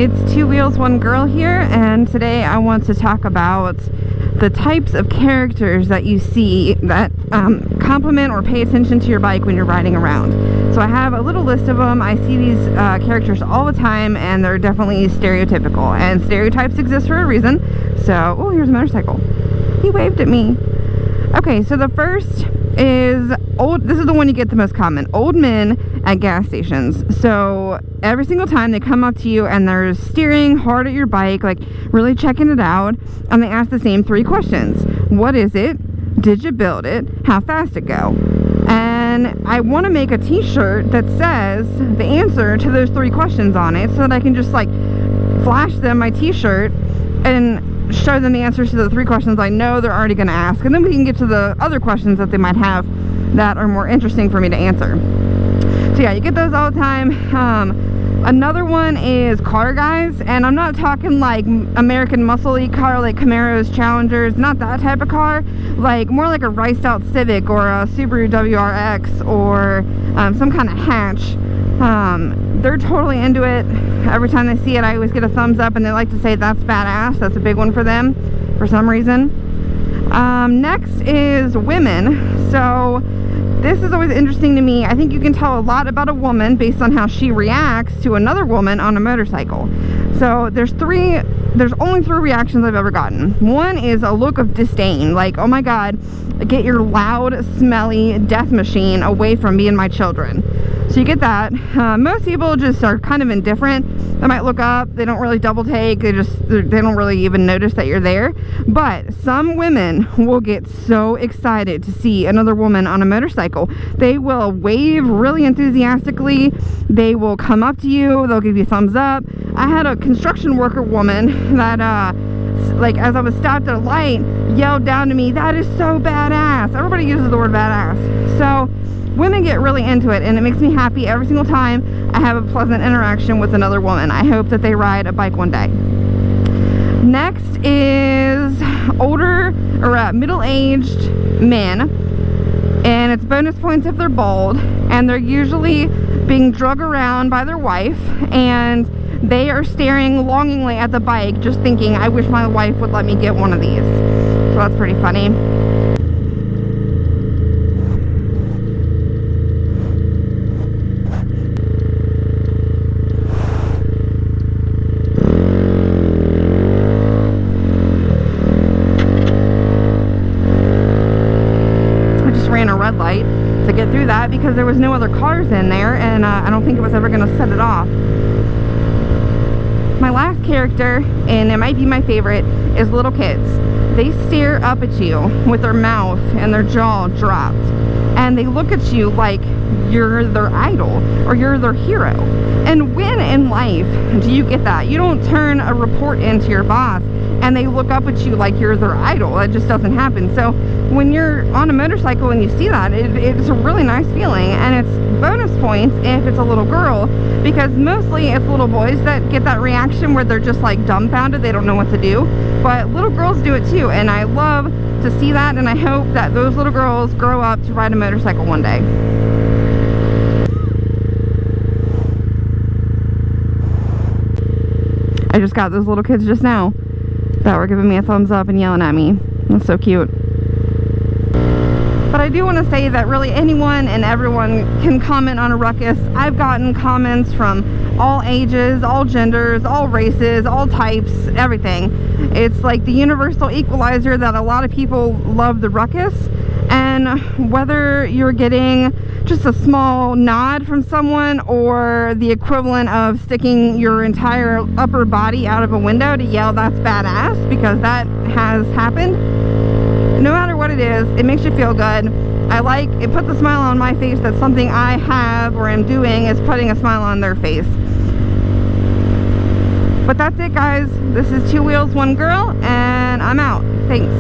It's Two Wheels, One Girl here, and today I want to talk about the types of characters that you see that compliment or pay attention to your bike when you're riding around. So I have a little list of them. I see these characters all the time, and they're definitely stereotypical, and stereotypes exist for a reason. So, oh, here's a motorcycle. He waved at me. Okay, so the first is this is the one you get the most common. Old men at gas stations. So every single time they come up to you and they're steering hard at your bike, like really checking it out, and they ask the same three questions. What is it? Did you build it? How fast it go? And I want to make a t-shirt that says the answer to those three questions on it, so that I can just like flash them my t-shirt and show them the answers to the three questions I know they're already going to ask, and then we can get to the other questions that they might have that are more interesting for me to answer. So yeah, you get those all the time. Another one is car guys, and I'm not talking like American muscle-y car like Camaros, Challengers, not that type of car, like more like a riced out Civic or a Subaru WRX or some kind of hatch. They're totally into it. Every time they see it, I always get a thumbs up, and they like to say that's badass. That's a big one for them for some reason. Next is women. So this is always interesting to me. I think you can tell a lot about a woman based on how she reacts to another woman on a motorcycle. So there's only three reactions I've ever gotten. One is a look of disdain, like, oh my god, get your loud, smelly death machine away from me and my children. So you get that. Most people just are kind of indifferent. They might look up, they don't really double take, they don't really even notice that you're there. But some women will get so excited to see another woman on a motorcycle. They will wave really enthusiastically. They will come up to you, they'll give you a thumbs up. I had a construction worker woman that like as I was stopped at a light, yelled down to me, "That is so badass." Everybody uses the word badass. So women get really into it, and it makes me happy every single time I have a pleasant interaction with another woman. I hope that they ride a bike one day. Next is older or middle-aged men, and it's bonus points if they're bald, and they're usually being drug around by their wife, and they are staring longingly at the bike, just thinking, I wish my wife would let me get one of these. So that's pretty funny. Ran a red light to get through that because there was no other cars in there, and I don't think it was ever going to set it off. My last character, and it might be my favorite, is little kids. They stare up at you with their mouth and their jaw dropped, and they look at you like you're their idol or you're their hero. And when in life do you get that? You don't turn a report into your boss and they look up at you like you're their idol. That just doesn't happen. So when you're on a motorcycle and you see that, it's a really nice feeling, and it's bonus points if it's a little girl, because mostly it's little boys that get that reaction where they're just like dumbfounded, they don't know what to do. But little girls do it too, and I love to see that, and I hope that those little girls grow up to ride a motorcycle one day. I just got those little kids just now that were giving me a thumbs up and yelling at me. That's so cute. But I do want to say that really anyone and everyone can comment on a Ruckus. I've gotten comments from all ages, all genders, all races, all types, everything. It's like the universal equalizer that a lot of people love the Ruckus. And whether you're getting just a small nod from someone or the equivalent of sticking your entire upper body out of a window to yell that's badass, because that has happened, no matter what it is, it makes you feel good. It puts a smile on my face that something I have or am doing is putting a smile on their face. But that's it, guys. This is Two Wheels, One Girl, and I'm out. Thanks.